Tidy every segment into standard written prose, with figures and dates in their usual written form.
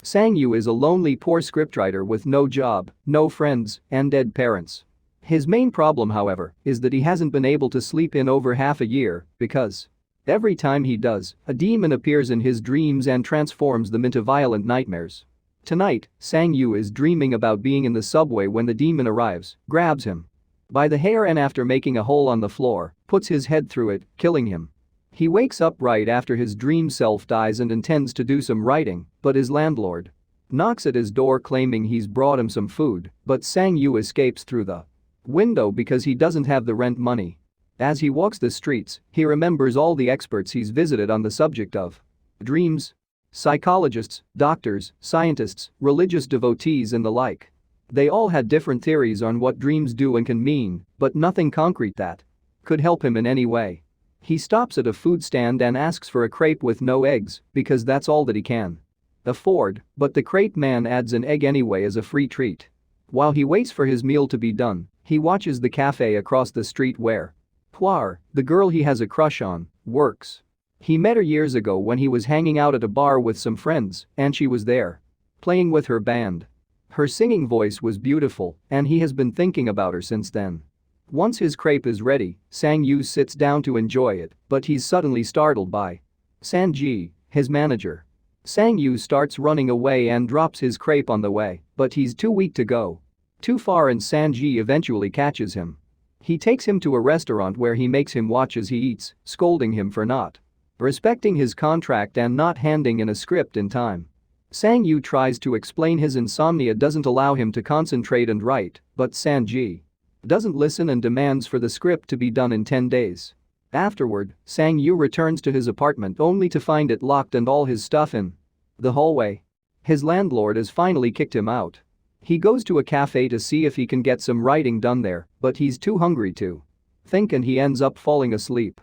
Sang-yu is a lonely poor scriptwriter with no job, no friends, and dead parents. His main problem, however, is that he hasn't been able to sleep in over half a year because every time he does, a demon appears in his dreams and transforms them into violent nightmares. Tonight, Sang-yu is dreaming about being in the subway when the demon arrives, grabs him by the hair and after making a hole on the floor, puts his head through it, killing him. He wakes up right after his dream self dies and intends to do some writing, but his landlord knocks at his door claiming he's brought him some food, but Sang-yu escapes through the window because he doesn't have the rent money. As he walks the streets, he remembers all the experts he's visited on the subject of dreams. Psychologists, doctors, scientists, religious devotees and the like. They all had different theories on what dreams do and can mean, but nothing concrete that could help him in any way. He stops at a food stand and asks for a crepe with no eggs because that's all that he can afford, but the crepe man adds an egg anyway as a free treat. While he waits for his meal to be done, he watches the cafe across the street where Hwar, the girl he has a crush on, works. He met her years ago when he was hanging out at a bar with some friends, and she was there playing with her band. Her singing voice was beautiful, and he has been thinking about her since then. Once his crepe is ready, Sang-yu sits down to enjoy it, but he's suddenly startled by Sanji, his manager. Sang-yu starts running away and drops his crepe on the way, but he's too weak to go too far and Sanji eventually catches him. He takes him to a restaurant where he makes him watch as he eats, scolding him for not respecting his contract and not handing in a script in time. Sang-yu tries to explain his insomnia doesn't allow him to concentrate and write, but Sanji doesn't listen and demands for the script to be done in 10 days. Afterward, Sang-yu returns to his apartment only to find it locked and all his stuff in the hallway. His landlord has finally kicked him out. He goes to a cafe to see if he can get some writing done there, but he's too hungry to think and he ends up falling asleep.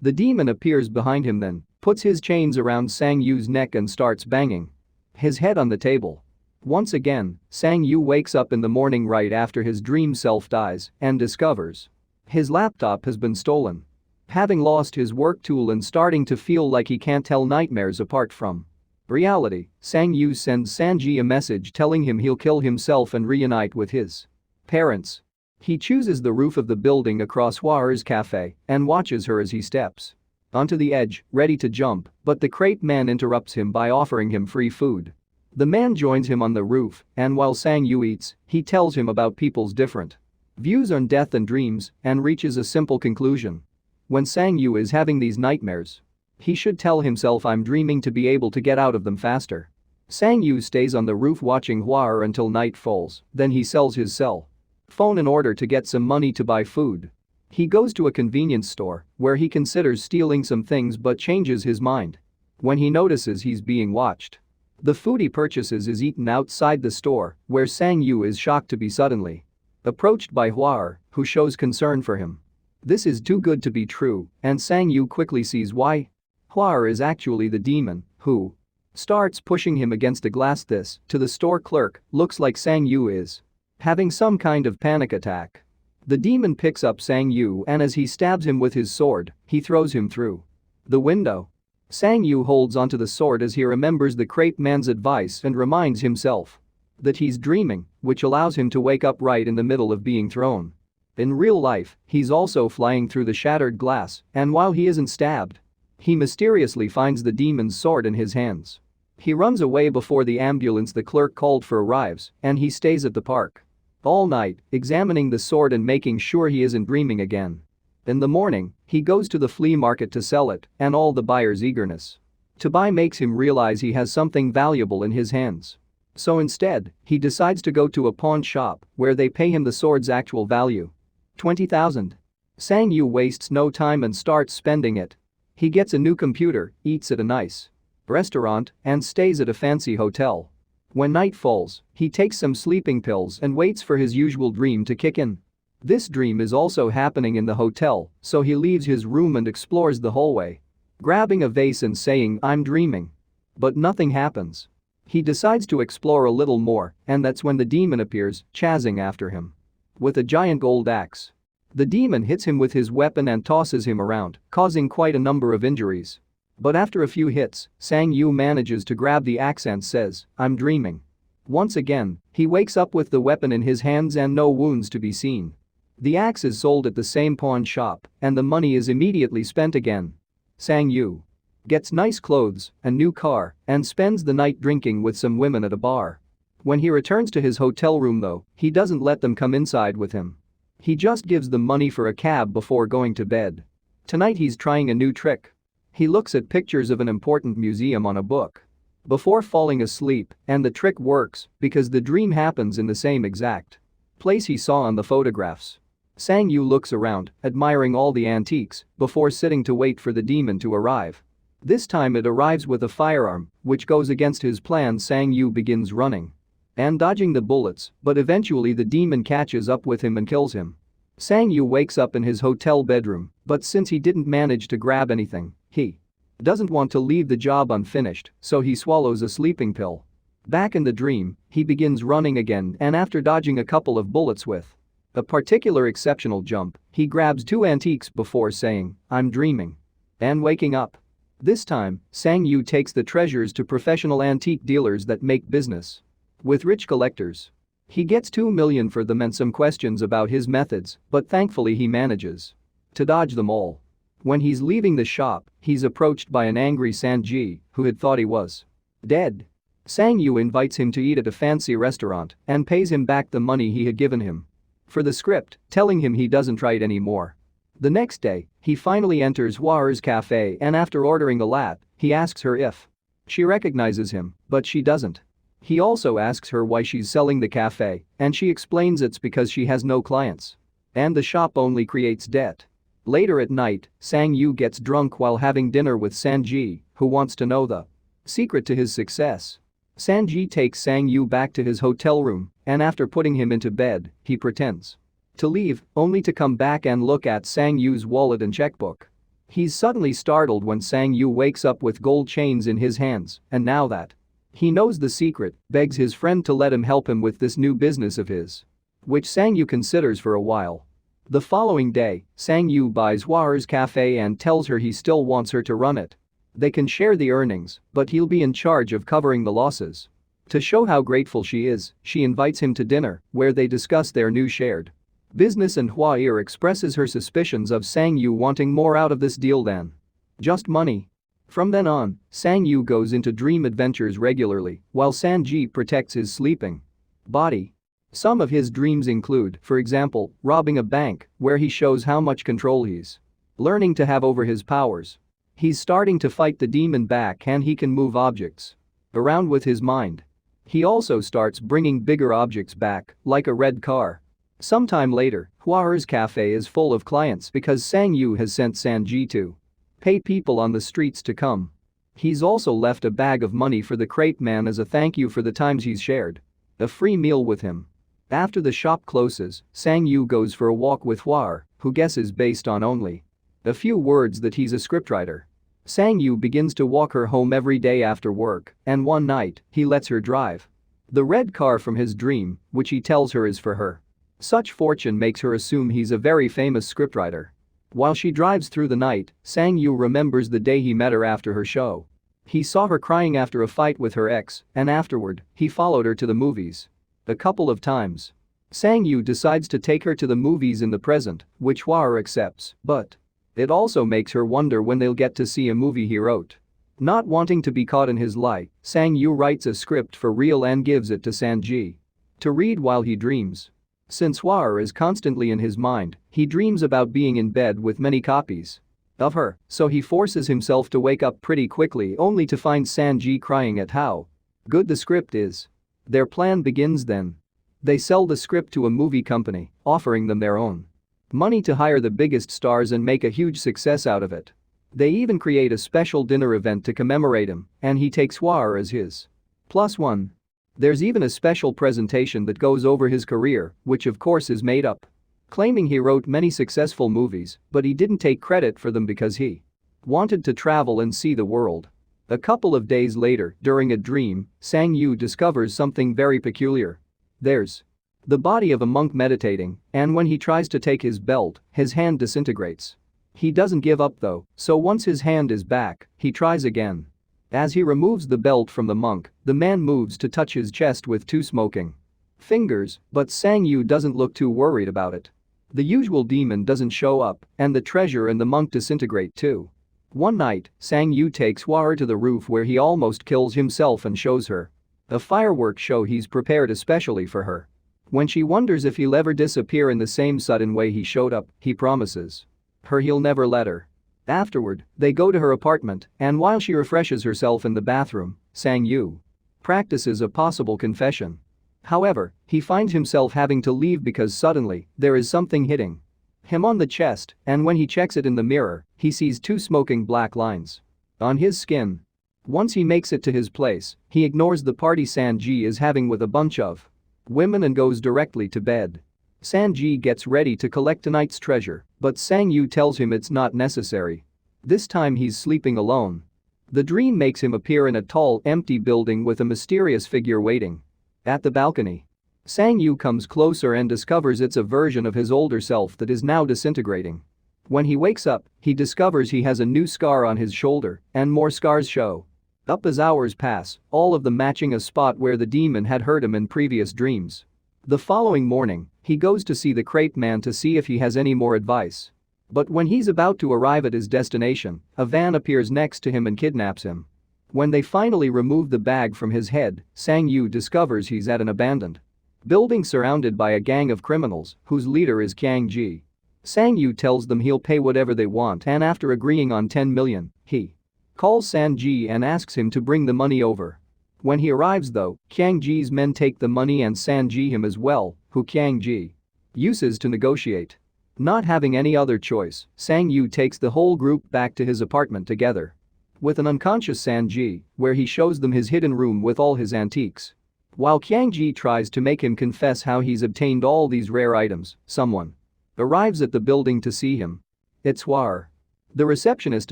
The demon appears behind him then, puts his chains around Sang-yu's neck and starts banging his head on the table. Once again, Sang-yu wakes up in the morning right after his dream self dies and discovers his laptop has been stolen. Having lost his work tool and starting to feel like he can't tell nightmares apart from reality, Sang-yu sends Sanji a message telling him he'll kill himself and reunite with his parents. He chooses the roof of the building across Hwar's cafe and watches her as he steps onto the edge, ready to jump, but the crepe man interrupts him by offering him free food. The man joins him on the roof, and while Sang-yu eats, he tells him about people's different views on death and dreams and reaches a simple conclusion. When Sang-yu is having these nightmares, he should tell himself I'm dreaming to be able to get out of them faster. Sang-yu stays on the roof watching Hwar until night falls, then he sells his cell phone in order to get some money to buy food. He goes to a convenience store where he considers stealing some things but changes his mind when he notices he's being watched. The food he purchases is eaten outside the store, where Sang-yu is shocked to be suddenly approached by Hwar, who shows concern for him. This is too good to be true, and Sang-yu quickly sees why. Hwar is actually the demon, who starts pushing him against a glass. This, to the store clerk, looks like Sang-yu is having some kind of panic attack. The demon picks up Sang-yu and as he stabs him with his sword, he throws him through the window. Sang-yu holds onto the sword as he remembers the crepe man's advice and reminds himself that he's dreaming, which allows him to wake up right in the middle of being thrown. In real life, he's also flying through the shattered glass, and while he isn't stabbed, he mysteriously finds the demon's sword in his hands. He runs away before the ambulance the clerk called for arrives, and he stays at the park all night, examining the sword and making sure he isn't dreaming again. In the morning, he goes to the flea market to sell it, and all the buyers' eagerness to buy makes him realize he has something valuable in his hands. So instead, he decides to go to a pawn shop where they pay him the sword's actual value, 20,000. Sang-yu wastes no time and starts spending it. He gets a new computer, eats at a nice restaurant, and stays at a fancy hotel. When night falls, he takes some sleeping pills and waits for his usual dream to kick in. This dream is also happening in the hotel, so he leaves his room and explores the hallway, grabbing a vase and saying, "I'm dreaming." But nothing happens. He decides to explore a little more, and that's when the demon appears, chasing after him with a giant gold axe. The demon hits him with his weapon and tosses him around, causing quite a number of injuries. But after a few hits, Sang-yu manages to grab the axe and says, "I'm dreaming." Once again, he wakes up with the weapon in his hands and no wounds to be seen. The axe is sold at the same pawn shop, and the money is immediately spent again. Sang-yu gets nice clothes, a new car, and spends the night drinking with some women at a bar. When he returns to his hotel room though, he doesn't let them come inside with him. He just gives them money for a cab before going to bed. Tonight he's trying a new trick. He looks at pictures of an important museum on a book before falling asleep, and the trick works because the dream happens in the same exact place he saw on the photographs. Sang-yu looks around, admiring all the antiques, before sitting to wait for the demon to arrive. This time it arrives with a firearm, which goes against his plan. Sang-yu begins running and dodging the bullets, but eventually the demon catches up with him and kills him. Sang-yu wakes up in his hotel bedroom, but since he didn't manage to grab anything, he doesn't want to leave the job unfinished, so he swallows a sleeping pill. Back in the dream, he begins running again, and after dodging a couple of bullets with a particular exceptional jump, he grabs two antiques before saying, "I'm dreaming," and waking up. This time, Sang-yu takes the treasures to professional antique dealers that make business with rich collectors. He gets 2 million for them and some questions about his methods, but thankfully he manages to dodge them all. When he's leaving the shop, he's approached by an angry Sanji, who had thought he was dead. Sang-yu invites him to eat at a fancy restaurant and pays him back the money he had given him for the script, telling him he doesn't write anymore. The next day, he finally enters Hwa's cafe, and after ordering a latte, he asks her if she recognizes him, but she doesn't. He also asks her why she's selling the cafe, and she explains it's because she has no clients and the shop only creates debt. Later at night, Sang-yu gets drunk while having dinner with Sanji, who wants to know the secret to his success. Sanji takes Sang-yu back to his hotel room, and after putting him into bed, he pretends to leave, only to come back and look at Sang-yu's wallet and checkbook. He's suddenly startled when Sang-yu wakes up with gold chains in his hands, and now that he knows the secret, begs his friend to let him help him with this new business of his, which Sang-yu considers for a while. The following day, Sang-yu buys Hwa's cafe and tells her he still wants her to run it. They can share the earnings, but he'll be in charge of covering the losses. To show how grateful she is, she invites him to dinner, where they discuss their new shared business, and Hwa expresses her suspicions of Sang-yu wanting more out of this deal than just money. From then on, Sang-yu goes into dream adventures regularly, while Sanji protects his sleeping body. Some of his dreams include, for example, robbing a bank, where he shows how much control he's learning to have over his powers. He's starting to fight the demon back, and he can move objects around with his mind. He also starts bringing bigger objects back, like a red car. Sometime later, Hwa's cafe is full of clients because Sang-yu has sent Sanji to pay people on the streets to come. He's also left a bag of money for the crepe man as a thank you for the times he's shared a free meal with him. After the shop closes, Sang-yu goes for a walk with Hwa, who guesses based on only a few words that he's a scriptwriter. Sang-yu begins to walk her home every day after work, and one night, he lets her drive the red car from his dream, which he tells her is for her. Such fortune makes her assume he's a very famous scriptwriter. While she drives through the night, Sang-yu remembers the day he met her after her show. He saw her crying after a fight with her ex, and afterward, he followed her to the movies a couple of times. Sang-yu decides to take her to the movies in the present, which Hwa accepts, but it also makes her wonder when they'll get to see a movie he wrote. Not wanting to be caught in his lie, Sang-yu writes a script for real and gives it to Sanji to read while he dreams. Since Hwa is constantly in his mind, he dreams about being in bed with many copies of her, so he forces himself to wake up pretty quickly, only to find Sanji crying at how good the script is. Their plan begins then. They sell the script to a movie company, offering them their own money to hire the biggest stars and make a huge success out of it. They even create a special dinner event to commemorate him, and he takes Hwa as his +1. There's even a special presentation that goes over his career, which of course is made up, claiming he wrote many successful movies, but he didn't take credit for them because he wanted to travel and see the world. A couple of days later, during a dream, Sang-yu discovers something very peculiar. There's the body of a monk meditating, and when he tries to take his belt, his hand disintegrates. He doesn't give up though, so once his hand is back, he tries again. As he removes the belt from the monk, the man moves to touch his chest with two smoking fingers, but Sang Yu doesn't look too worried about it. The usual demon doesn't show up, and the treasure and the monk disintegrate too. One night, Sang Yu takes Hua to the roof where he almost kills himself and shows her a fireworks show he's prepared especially for her. When she wonders if he'll ever disappear in the same sudden way he showed up, he promises her he'll never let her. Afterward, they go to her apartment, and while she refreshes herself in the bathroom, Sang Yu practices a possible confession. However, he finds himself having to leave because suddenly, there is something hitting him on the chest, and when he checks it in the mirror, he sees two smoking black lines on his skin. Once he makes it to his place, he ignores the party Sanji is having with a bunch of women and goes directly to bed. Sanji gets ready to collect tonight's treasure, but Sang Yu tells him it's not necessary. This time he's sleeping alone. The dream makes him appear in a tall, empty building with a mysterious figure waiting at the balcony. Sang Yu comes closer and discovers it's a version of his older self that is now disintegrating. When he wakes up, he discovers he has a new scar on his shoulder, and more scars show up as hours pass, all of them matching a spot where the demon had hurt him in previous dreams. The following morning, he goes to see the crate man to see if he has any more advice. But when he's about to arrive at his destination, a van appears next to him and kidnaps him. When they finally remove the bag from his head, Sang Yu discovers he's at an abandoned building surrounded by a gang of criminals whose leader is Kyang Ji. Sang Yu tells them he'll pay whatever they want, and after agreeing on 10 million, he calls Sanji and asks him to bring the money over. When he arrives though, Kyang Ji's men take the money and Sanji him as well, who Kyang Ji uses to negotiate. Not having any other choice, Sang Yu takes the whole group back to his apartment together with an unconscious Sanji, where he shows them his hidden room with all his antiques. While Kyang Ji tries to make him confess how he's obtained all these rare items, someone arrives at the building to see him. It's Hua. The receptionist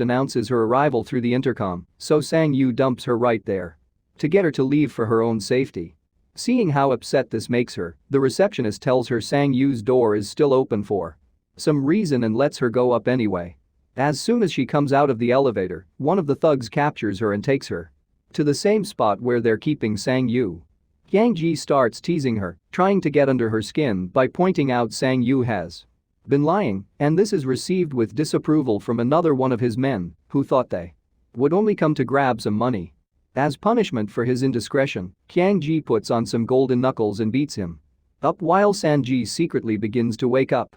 announces her arrival through the intercom, so Sang Yu dumps her right there to get her to leave for her own safety. Seeing how upset this makes her, the receptionist tells her Sang Yu's door is still open for some reason and lets her go up anyway. As soon as she comes out of the elevator, one of the thugs captures her and takes her to the same spot where they're keeping Sang Yu. Kyang Ji starts teasing her, trying to get under her skin by pointing out Sang Yu has been lying, and this is received with disapproval from another one of his men, who thought they would only come to grab some money. As punishment for his indiscretion, Kyang Ji puts on some golden knuckles and beats him up while Sanji secretly begins to wake up.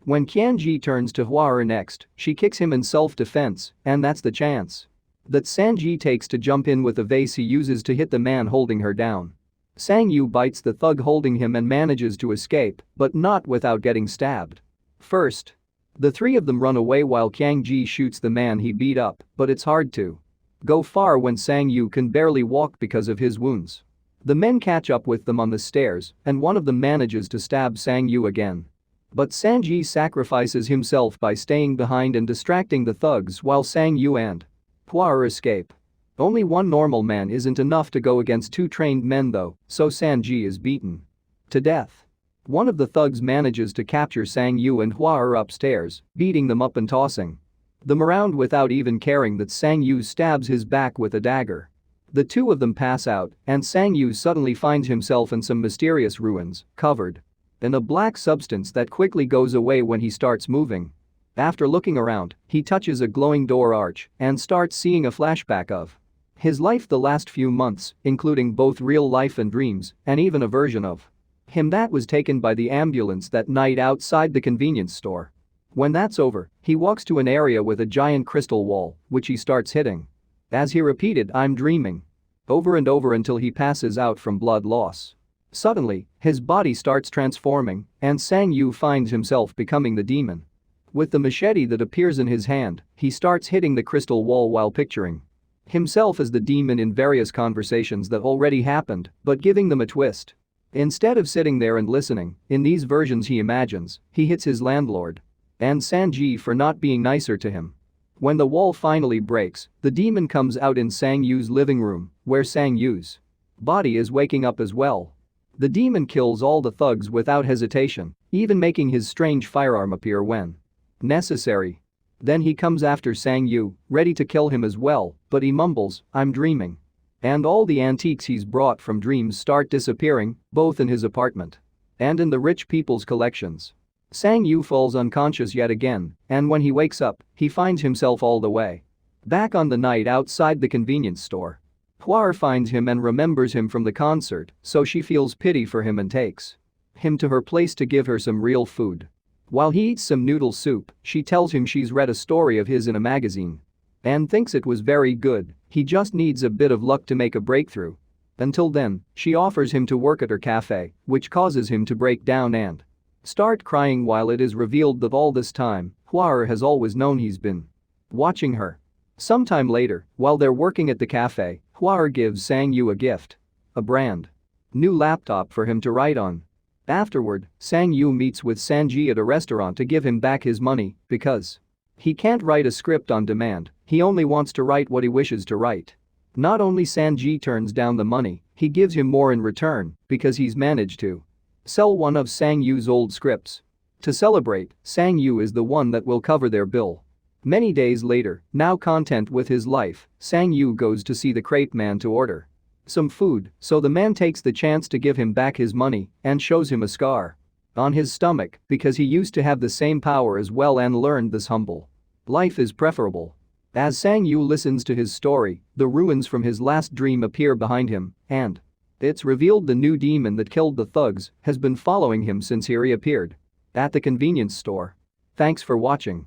When Kyang Ji turns to Hua next, she kicks him in self-defense, and that's the chance that Sanji takes to jump in with a vase he uses to hit the man holding her down. Sang Yu bites the thug holding him and manages to escape, but not without getting stabbed. First, the three of them run away while Kyang Ji shoots the man he beat up, but it's hard to go far when Sang Yu can barely walk because of his wounds. The men catch up with them on the stairs, and one of them manages to stab Sang Yu again. But Sanji sacrifices himself by staying behind and distracting the thugs while Sang Yu and Hua escape. Only one normal man isn't enough to go against two trained men though, so Sanji is beaten to death. One of the thugs manages to capture Sang Yu and Hua upstairs, beating them up and tossing them around without even caring that Sang Yu stabs his back with a dagger. The two of them pass out, and Sang Yu suddenly finds himself in some mysterious ruins, covered in a black substance that quickly goes away when he starts moving. After looking around, he touches a glowing door arch and starts seeing a flashback of his life the last few months, including both real life and dreams, and even a version of him that was taken by the ambulance that night outside the convenience store. When that's over, he walks to an area with a giant crystal wall, which he starts hitting. As he repeated "I'm dreaming" over and over until he passes out from blood loss. Suddenly, his body starts transforming, and Sang Yu finds himself becoming the demon. With the machete that appears in his hand, he starts hitting the crystal wall while picturing himself as the demon in various conversations that already happened, but giving them a twist. Instead of sitting there and listening, in these versions he imagines, he hits his landlord and Sanji for not being nicer to him. When the wall finally breaks, the demon comes out in Sang Yu's living room, where Sang Yu's body is waking up as well. The demon kills all the thugs without hesitation, even making his strange firearm appear when necessary. Then he comes after Sang Yu, ready to kill him as well, but he mumbles, "I'm dreaming." And all the antiques he's brought from dreams start disappearing, both in his apartment and in the rich people's collections. Sang Yu falls unconscious yet again, and when he wakes up, he finds himself all the way back on the night outside the convenience store. Hua finds him and remembers him from the concert, so she feels pity for him and takes him to her place to give her some real food. While he eats some noodle soup, she tells him she's read a story of his in a magazine and thinks it was very good, he just needs a bit of luck to make a breakthrough. Until then, she offers him to work at her cafe, which causes him to break down and start crying while it is revealed that all this time, Hua has always known he's been watching her. Sometime later, while they're working at the cafe, Hua gives Sang Yu a gift. A brand new laptop for him to write on. Afterward, Sang Yu meets with Sanji at a restaurant to give him back his money because he can't write a script on demand, he only wants to write what he wishes to write. Not only Sanji turns down the money, he gives him more in return because he's managed to sell one of Sang Yu's old scripts. To celebrate, Sang Yu is the one that will cover their bill. Many days later, now content with his life, Sang Yu goes to see the crepe man to order some food, so the man takes the chance to give him back his money and shows him a scar on his stomach because he used to have the same power as well and learned this humble life is preferable. As Sang Yu listens to his story, the ruins from his last dream appear behind him, and it's revealed the new demon that killed the thugs has been following him since he reappeared at the convenience store. Thanks for watching.